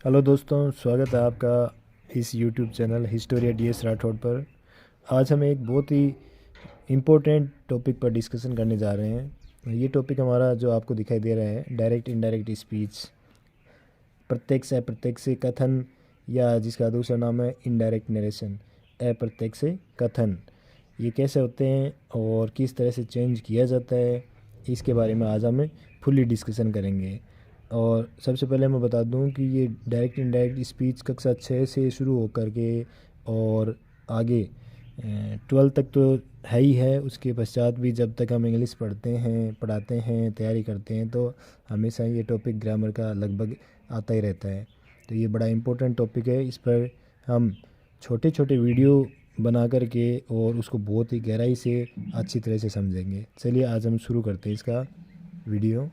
Hello दोस्तों, स्वागत है आपका इस YouTube channel Historia DS Rathore पर। आज हम एक बहुत ही इम्पोर्टेंट टॉपिक पर डिस्कशन करने जा रहे हैं। ये टॉपिक हमारा जो आपको दिखाई दे रहा है, डायरेक्ट इनडायरेक्ट स्पीच, प्रत्यक्ष अप्रत्यक्ष कथन, या जिसका दूसरा नाम है इनडायरेक्ट नरेशन, अप्रत्यक्ष कथन। ये कैसे होते हैं और किस तरह से चेंज किया जाता है, इसके बारे में आज हम फुल्ली डिस्कशन करेंगे। और सबसे पहले मैं बता दूं कि ये डायरेक्ट इनडायरेक्ट स्पीच कक्षा 6 से शुरू होकर के और आगे 12 तक तो है ही है। उसके पश्चात भी जब तक हम इंग्लिश पढ़ाते हैं, तैयारी करते हैं, तो हमेशा ये टॉपिक ग्रामर का लगभग आता ही रहता है। तो ये बड़ा इम्पोर्टेंट टॉपिक है। इस पर हम छोटे छोटे वीडियो बना कर के और उसको बहुत ही गहराई से अच्छी तरह से समझेंगे। चलिए आज हम शुरू करते हैं इसका वीडियो।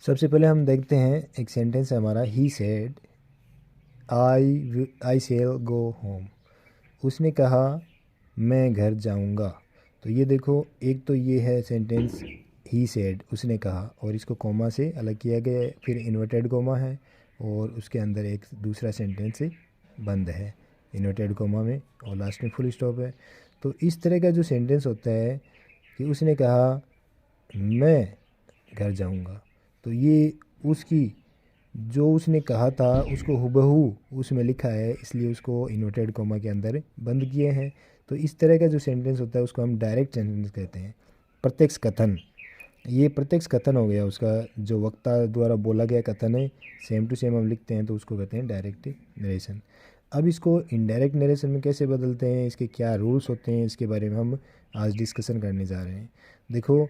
सबसे पहले हम देखते हैं, एक सेंटेंस है हमारा, he said I shall go home. उसने कहा मैं घर जाऊंगा। तो ये देखो, एक तो ये है सेंटेंस ही सेड, उसने कहा, और इसको कॉमा से अलग किया गया है, फिर इन्वर्टेड कॉमा है और उसके अंदर एक दूसरा सेंटेंस बंद है इन्वर्टेड कॉमा में, और लास्ट में फुल स्टॉप है। तो इस तरह का जो सेंटेंस होता है कि उसने कहा मैं घर जाऊंगा, तो ये उसकी जो उसने कहा था उसको हुबहू उसमें लिखा है, इसलिए उसको इन्वर्टेड कॉमा के अंदर बंद किए हैं। तो इस तरह का जो सेंटेंस होता है उसको हम डायरेक्ट सेंटेंस कहते हैं, प्रत्यक्ष कथन। ये प्रत्यक्ष कथन हो गया, उसका जो वक्ता द्वारा बोला गया कथन है, सेम टू सेम हम लिखते हैं, तो उसको कहते हैं डायरेक्ट नरेशन। अब इसको इनडायरेक्ट नरेशन में कैसे बदलते हैं, इसके क्या रूल्स होते हैं, इसके बारे में हम आज डिस्कशन करने जा रहे हैं। देखो,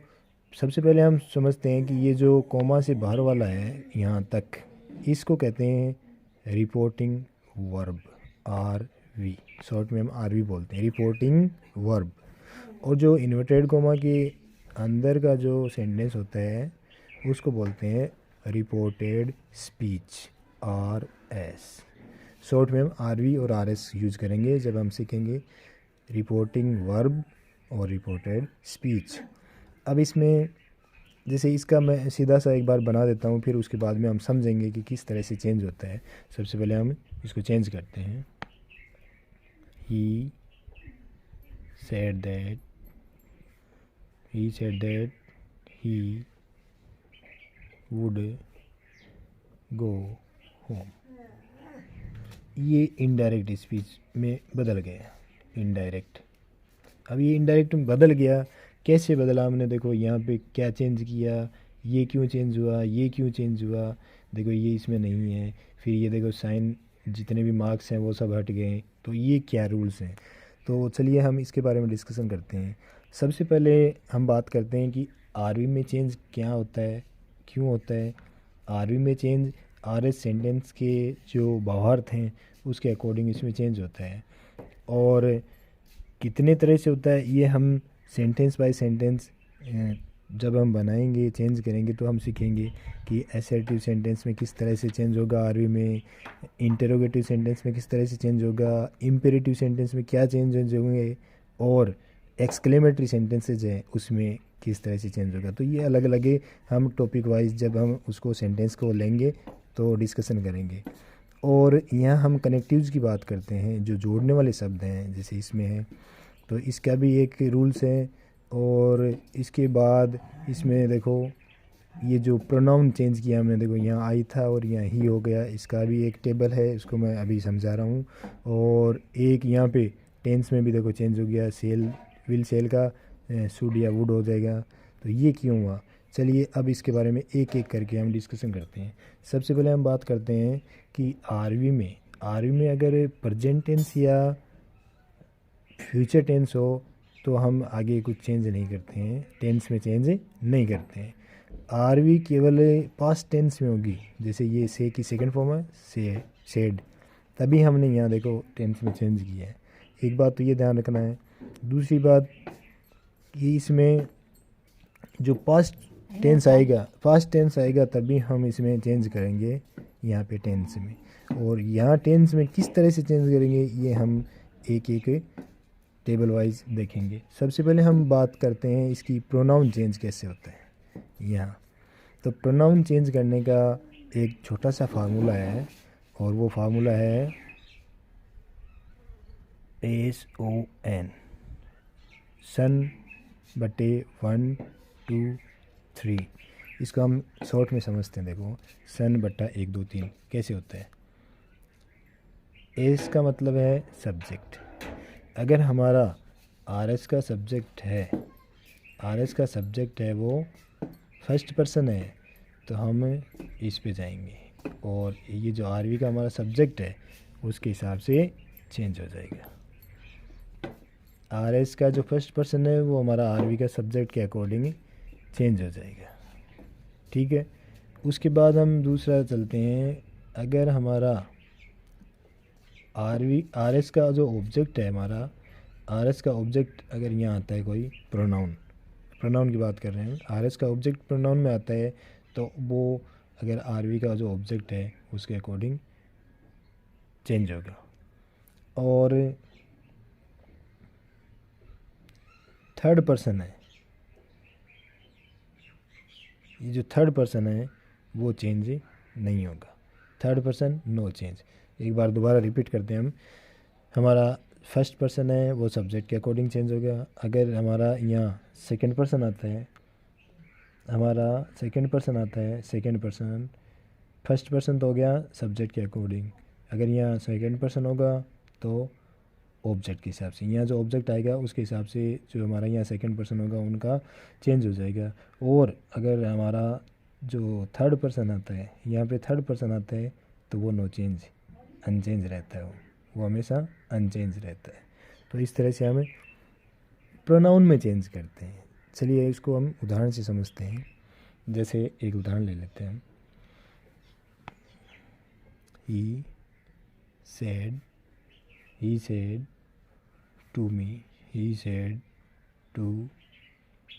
सबसे पहले हम समझते हैं कि ये जो कॉमा से बाहर वाला है यहाँ तक, इसको कहते हैं रिपोर्टिंग वर्ब, आर वी, शॉर्ट में हम आर वी बोलते हैं, रिपोर्टिंग वर्ब। और जो इन्वर्टेड कॉमा के अंदर का जो सेंटेंस होता है उसको बोलते हैं reported speech, R S. Short में हम आर वी और आर एस यूज करेंगे जब हम सीखेंगे रिपोर्टिंग वर्ब और रिपोर्टेड स्पीच। अब इसमें जैसे इसका मैं सीधा सा एक बार बना देता हूँ, फिर उसके बाद में हम समझेंगे कि किस तरह से चेंज होता है। सबसे पहले हम इसको चेंज करते हैं। He said that he would go home. ये इनडायरेक्ट स्पीच में बदल गया, इनडायरेक्ट। अब ये इनडायरेक्ट में बदल गया, कैसे बदला हमने, देखो यहाँ पे क्या चेंज किया, ये क्यों चेंज हुआ, ये क्यों चेंज हुआ, देखो ये इसमें नहीं है, फिर ये देखो साइन, जितने भी मार्क्स हैं वो सब हट गए, तो ये क्या रूल्स हैं। तो चलिए हम इसके बारे में डिस्कशन करते हैं। सबसे पहले हम बात करते हैं कि आरवी में चेंज क्या होता है, क्यों होता है। आरवी में चेंज आर एस सेंटेंस के जो भावार्थ हैं उसके अकॉर्डिंग इसमें चेंज होता है। और कितने तरह से होता है ये हम सेंटेंस बाय सेंटेंस जब हम बनाएंगे, चेंज करेंगे, तो हम सीखेंगे कि असर्टिव सेंटेंस में किस तरह से चेंज होगा, आरवी में इंटरोगेटिव सेंटेंस में किस तरह से चेंज होगा, इम्पेरेटिव सेंटेंस में क्या चेंज होंगे, और एक्सक्लेमेटरी सेंटेंसेज हैं उसमें किस तरह से चेंज होगा। तो ये अलग अलग है, हम टॉपिक वाइज जब हम उसको सेंटेंस को लेंगे तो डिस्कशन करेंगे। और यहाँ हम कनेक्टिव्स की बात करते हैं, जो जोड़ने वाले शब्द हैं, जैसे इसमें है, तो इसका भी एक रूल्स है। और इसके बाद इसमें देखो, ये जो प्रोनाउन चेंज किया हमने, देखो यहाँ आई था और यहाँ ही हो गया, इसका भी एक टेबल है, इसको मैं अभी समझा रहा हूँ। और एक यहाँ पे टेंस में भी देखो चेंज हो गया, सेल विल सेल का शुड या वुड हो जाएगा। तो ये क्यों हुआ, चलिए अब इसके बारे में एक एक करके हम डिस्कशन करते हैं। सबसे पहले हम बात करते हैं कि आरवी में अगर प्रेजेंट टेंस या फ्यूचर टेंस हो तो हम आगे कुछ चेंज नहीं करते हैं, टेंस में चेंज नहीं करते हैं। आरवी केवल पास्ट टेंस में होगी, जैसे ये से की सेकंड फॉर्म है सेड, तभी हमने यहाँ देखो टेंस में चेंज किया है। एक बात तो ये ध्यान रखना है। दूसरी बात कि इसमें जो पास्ट टेंस आएगा तभी हम इसमें चेंज करेंगे यहाँ पे टेंस में। और यहाँ टेंस में किस तरह से चेंज करेंगे ये हम एक एक टेबल वाइज देखेंगे। सबसे पहले हम बात करते हैं इसकी प्रोनाउन चेंज कैसे होता है यहाँ। तो प्रोनाउन चेंज करने का एक छोटा सा फार्मूला है और वो फार्मूला है SON, सन बटे 1 2 3। इसको हम शॉर्ट में समझते हैं। देखो सन बटा 1 2 3 कैसे होता है। एस का मतलब है सब्जेक्ट। अगर हमारा RS का सब्जेक्ट है वो फर्स्ट पर्सन है तो हम इस पे जाएंगे और ये जो RV का हमारा सब्जेक्ट है उसके हिसाब से चेंज हो जाएगा। RS का जो फर्स्ट पर्सन है वो हमारा RV का सब्जेक्ट के अकॉर्डिंग चेंज हो जाएगा। ठीक है, उसके बाद हम दूसरा चलते हैं। अगर हमारा RS का जो ऑब्जेक्ट है हमारा RS का ऑब्जेक्ट अगर यहाँ आता है कोई प्रोनाउन की बात कर रहे हैं, RS का ऑब्जेक्ट प्रोनाउन में आता है तो वो अगर RV का जो ऑब्जेक्ट है उसके अकॉर्डिंग चेंज होगा। और थर्ड पर्सन है, ये जो थर्ड पर्सन है वो चेंज नहीं होगा। Third person no change. एक बार दोबारा रिपीट करते हैं हम। हमारा फर्स्ट पर्सन है वो सब्जेक्ट के अकॉर्डिंग चेंज होगा। अगर हमारा यहाँ सेकंड पर्सन आता है सेकंड पर्सन फर्स्ट पर्सन तो हो गया सब्जेक्ट के अकॉर्डिंग। अगर यहाँ सेकंड पर्सन होगा तो ऑब्जेक्ट के हिसाब से, यहाँ जो ऑब्जेक्ट आएगा उसके हिसाब से जो हमारा यहाँ सेकंड पर्सन होगा उनका चेंज हो जाएगा। और अगर हमारा जो थर्ड पर्सन आता है, यहाँ पे थर्ड पर्सन आता है तो वो नो चेंज, अनचेंज रहता है, वो हमेशा अनचेंज रहता है। तो इस तरह से हम प्रोनाउन में चेंज करते हैं। चलिए इसको हम उदाहरण से समझते हैं। जैसे एक उदाहरण ले लेते हैं हम। ही said to me,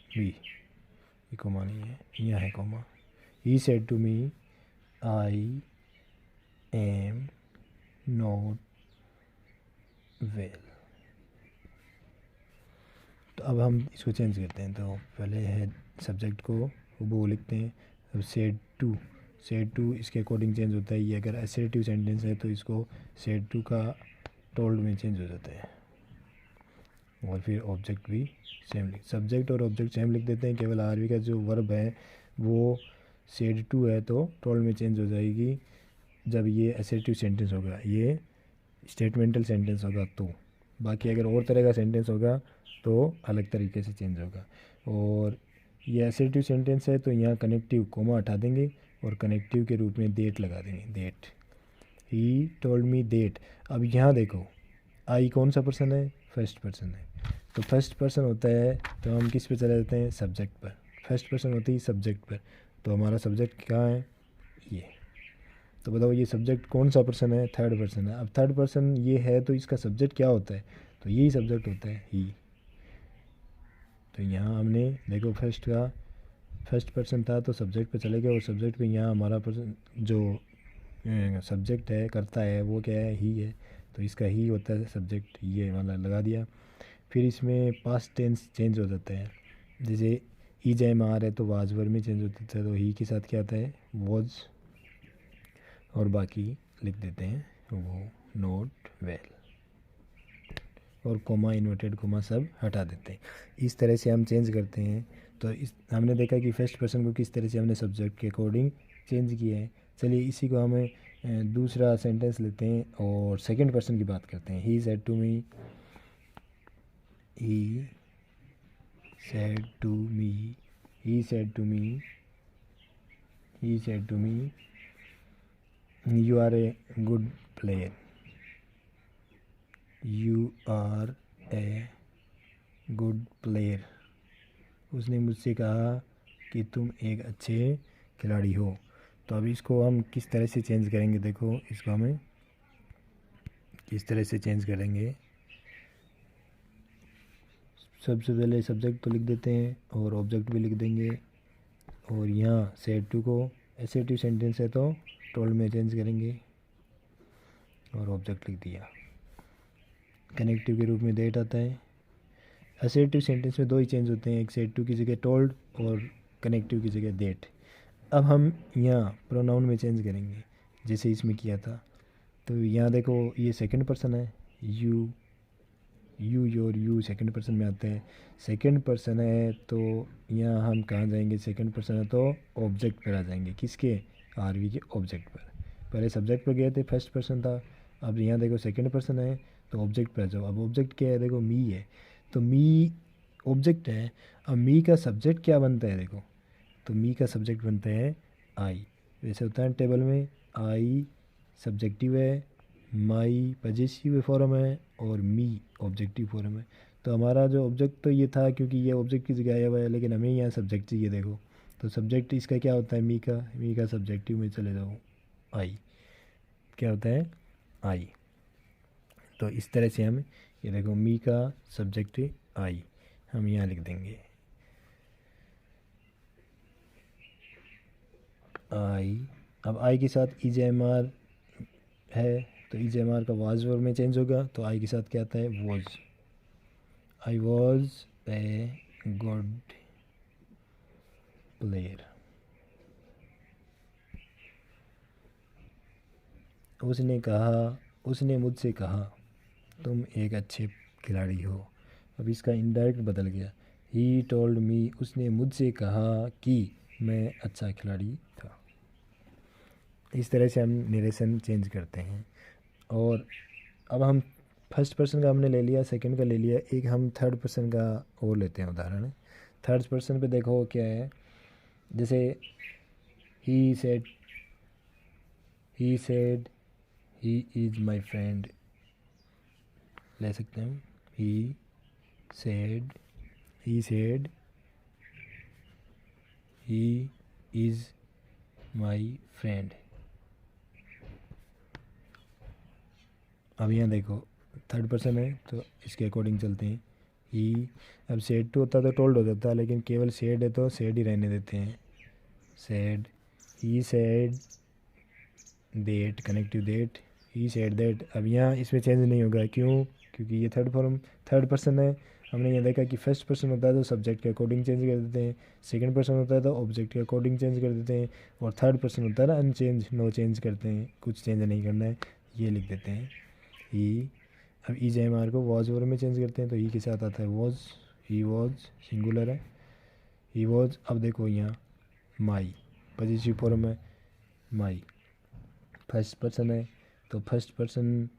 ये कोमा नहीं है, यहाँ है coma. He said to me, I am not well। तो अब हम इसको चेंज करते हैं। तो पहले है सब्जेक्ट को वो लिखते हैं। अब सेड टू इसके अकॉर्डिंग चेंज होता है। ये अगर असर्टिव सेंटेंस है तो इसको सेड टू का टोल्ड में चेंज हो जाता है। और फिर ऑब्जेक्ट भी सेम सब्जेक्ट और ऑब्जेक्ट सेम लिख देते हैं। केवल RV का जो वर्ब है वो सेड टू है तो टोल्ड में चेंज हो जाएगी जब ये असर्टिव सेंटेंस होगा, ये स्टेटमेंटल सेंटेंस होगा तो। बाकी अगर और तरह का सेंटेंस होगा तो अलग तरीके से चेंज होगा। और ये असर्टिव सेंटेंस है तो यहाँ कनेक्टिव कोमा हटा देंगे और कनेक्टिव के रूप में डेट लगा देंगे, that. He told me that. अब यहाँ देखो आई कौन सा पर्सन है, फर्स्ट पर्सन है। तो फर्स्ट पर्सन होता है तो हम किस पे चले जाते हैं, सब्जेक्ट पर। फर्स्ट पर्सन होती है सब्जेक्ट पर, तो हमारा सब्जेक्ट कहाँ है, ये। तो बताओ ये सब्जेक्ट कौन सा पर्सन है, थर्ड पर्सन है। अब थर्ड पर्सन ये है तो इसका सब्जेक्ट क्या होता है, तो यही सब्जेक्ट होता है ही। तो यहाँ हमने देखो फर्स्ट पर्सन था तो सब्जेक्ट पे चले गए और सब्जेक्ट पे यहाँ हमारा पर्सन जो सब्जेक्ट है करता है वो क्या है, ही है। तो इसका ही होता है सब्जेक्ट, ये वाला लगा दिया। फिर इसमें पास्ट टेंस चेंज हो जाता है। जैसे ई जैम आ रहा है तो वाज वर्ब में चेंज होता है, तो ही के साथ क्या आता है, वॉज। और बाकी लिख देते हैं वो नॉट वेल। और कोमा इन्वर्टेड कोमा सब हटा देते हैं। इस तरह से हम चेंज करते हैं। तो इस हमने देखा कि फर्स्ट पर्सन को किस तरह से हमने सब्जेक्ट के अकॉर्डिंग चेंज किया है। चलिए इसी को हमें दूसरा सेंटेंस लेते हैं और सेकंड पर्सन की बात करते हैं। He said to me, he said to me, he said to me, he said to me, you are a good player, you are a good player. उसने मुझसे कहा कि तुम एक अच्छे खिलाड़ी हो। तो अब इसको हम किस तरह से चेंज करेंगे, देखो इसको हमें किस तरह से चेंज करेंगे। सबसे पहले सब्जेक्ट तो लिख देते हैं और ऑब्जेक्ट भी लिख देंगे। और यहाँ सेड टू को एसेटिव सेंटेंस है तो टोल्ड में चेंज करेंगे और ऑब्जेक्ट लिख दिया। कनेक्टिव के रूप में डेट आता है। असर्टिव सेंटेंस में दो ही चेंज होते हैं, एक सेड टू की जगह टोल्ड और कनेक्टिव की जगह डेट। अब हम यहाँ प्रोनाउन में चेंज करेंगे जैसे इसमें किया था। तो यहाँ देखो ये सेकंड पर्सन है, you your you second person में आता है। सेकंड पर्सन है तो यहाँ हम कहाँ जाएंगे, सेकंड पर्सन है तो ऑब्जेक्ट पर आ जाएंगे, किसके, आरवी के ऑब्जेक्ट पर। पहले सब्जेक्ट पर गए थे, फर्स्ट पर्सन था। अब यहाँ देखो सेकंड पर्सन है तो ऑब्जेक्ट पर आ जाओ। अब ऑब्जेक्ट क्या है, देखो मी है, तो मी ऑब्जेक्ट है। अब मी का सब्जेक्ट क्या बनता है, देखो तो मी का सब्जेक्ट बनता है आई। वैसे होता है टेबल में, आई सब्जेक्टिव है, माई पजेसिव फॉर्म है और मी ऑब्जेक्टिव फॉर्म है। तो हमारा जो ऑब्जेक्ट तो ये था क्योंकि ये ऑब्जेक्ट की जगह आया हुआ है, लेकिन हमें यहाँ सब्जेक्ट चाहिए। देखो तो सब्जेक्ट इसका क्या होता है, मी का सब्जेक्टिव में चले जाओ, आई क्या होता है, आई। तो इस तरह से हम ये देखो मी का सब्जेक्ट आई हम यहाँ लिख देंगे, आई। अब आई के साथ EJMR है तो EJMR का वाज वर्ब में चेंज होगा, तो आई के साथ क्या आता है, was. I was a good player. उसने मुझसे कहा तुम एक अच्छे खिलाड़ी हो। अब इसका इनडायरेक्ट बदल गया, ही टोल्ड मी, उसने मुझसे कहा कि मैं अच्छा खिलाड़ी था। इस तरह से हम नरेशन चेंज करते हैं। और अब हम फर्स्ट पर्सन का हमने ले लिया, सेकंड का ले लिया, एक हम थर्ड पर्सन का और लेते हैं उदाहरण। थर्ड पर्सन पे देखो क्या है, जैसे he said he is my friend ले सकते हैं। He said he is my friend. अब यहाँ देखो थर्ड पर्सन है तो इसके अकॉर्डिंग चलते हैं। ही, अब सेड टू होता तो टोल्ड हो जाता, लेकिन केवल सेड है तो सेड ही रहने देते हैं, said. He said that, connective that, he said that. अब यहाँ इसमें चेंज नहीं होगा, क्यों, क्योंकि ये थर्ड पर्सन है। हमने ये देखा कि फर्स्ट पर्सन होता है तो सब्जेक्ट के अकॉर्डिंग चेंज कर देते हैं, सेकंड पर्सन होता है तो ऑब्जेक्ट के अकॉर्डिंग चेंज कर देते हैं, और थर्ड पर्सन होता है ना अनचेंज, नो चेंज करते हैं, कुछ चेंज नहीं करना है, ये लिख देते हैं ही। अब EJMR को वॉज वर्ब में चेंज करते हैं तो ही के साथ आता है वॉज, ही वॉज सिंगुलर है, ही वॉज। अब देखो यहाँ माई पॉजिटिव फॉर्म है, माई फर्स्ट पर्सन है तो फर्स्ट पर्सन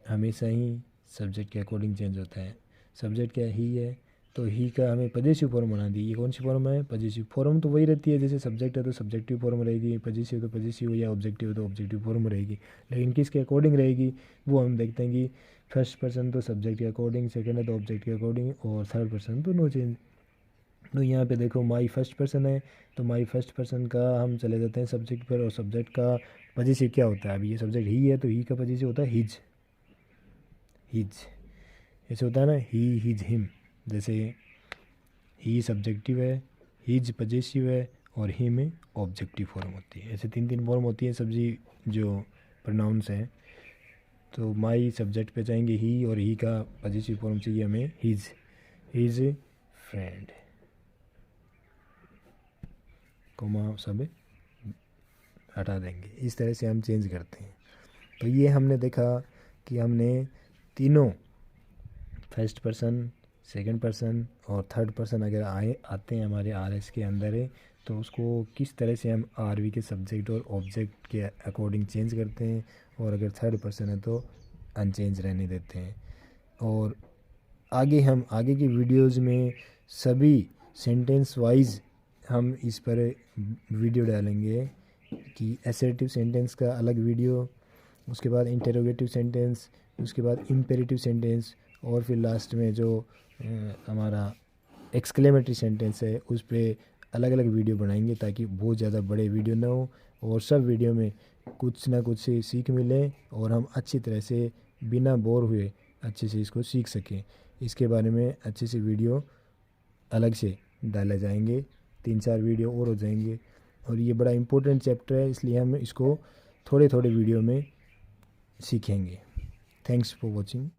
हमेशा ही सब्जेक्ट के अकॉर्डिंग चेंज होता है। सब्जेक्ट क्या ही है तो ही का हमें पॉजिटिव फॉर्म बना दी। ये कौन सी फॉर्म है, पॉजिटिव फॉर्म। तो वही रहती है जैसे सब्जेक्ट है तो सब्जेक्टिव फॉर्म रहेगी, पॉजिटिव तो पॉजिटिव, या ऑब्जेक्टिव तो ऑब्जेक्टिव फॉर्म रहेगी, लेकिन किसके अकॉर्डिंग रहेगी वो हम देखते हैं कि फर्स्ट पर्सन तो सब्जेक्ट के अकॉर्डिंग, सेकंड है तो ऑब्जेक्ट के अकॉर्डिंग, और थर्ड पर्सन तो नो चेंज। तो यहाँ पे देखो माई फर्स्ट पर्सन है तो माई फर्स्ट पर्सन का हम चले जाते हैं सब्जेक्ट पर, और सब्जेक्ट का पॉजिटिव क्या होता है, अभी ये सब्जेक्ट ही है तो ही का पॉजिटिव होता है हिज। ऐसे होता है ना, ही हिज हिम। जैसे ही सब्जेक्टिव है, हिज पॉजिटिव है, और हिम ऑब्जेक्टिव फॉर्म होती है। ऐसे तीन फॉर्म होती है सब्जी जो प्रोनाउंस हैं। तो माई सब्जेक्ट पे जाएंगे ही, और ही का पॉजिटिव फॉर्म चाहिए हमें हिज फ्रेंड, कोमा सब हटा देंगे। इस तरह से हम चेंज करते हैं। तो ये हमने देखा कि हमने तीनों फर्स्ट पर्सन, सेकंड पर्सन और थर्ड पर्सन अगर आते हैं हमारे RS के अंदर है तो उसको किस तरह से हम RV के सब्जेक्ट और ऑब्जेक्ट के अकॉर्डिंग चेंज करते हैं, और अगर थर्ड पर्सन है तो अनचेंज रहने देते हैं। और हम आगे की वीडियोज़ में सभी सेंटेंस वाइज हम इस पर वीडियो डालेंगे कि असर्टिव सेंटेंस का अलग वीडियो, उसके बाद इंटरोगेटिव सेंटेंस, उसके बाद इम्पेरेटिव सेंटेंस, और फिर लास्ट में जो हमारा एक्सक्लेमेटरी सेंटेंस है उस पर अलग अलग वीडियो बनाएंगे, ताकि बहुत ज़्यादा बड़े वीडियो ना हो और सब वीडियो में कुछ ना कुछ से सीख मिले, और हम अच्छी तरह से बिना बोर हुए अच्छे से इसको सीख सकें। इसके बारे में अच्छे से वीडियो अलग से डाले जाएंगे, 3-4 वीडियो और हो जाएंगे। और ये बड़ा इम्पोर्टेंट चैप्टर है, इसलिए हम इसको थोड़े वीडियो में सीखेंगे। Thanks for watching.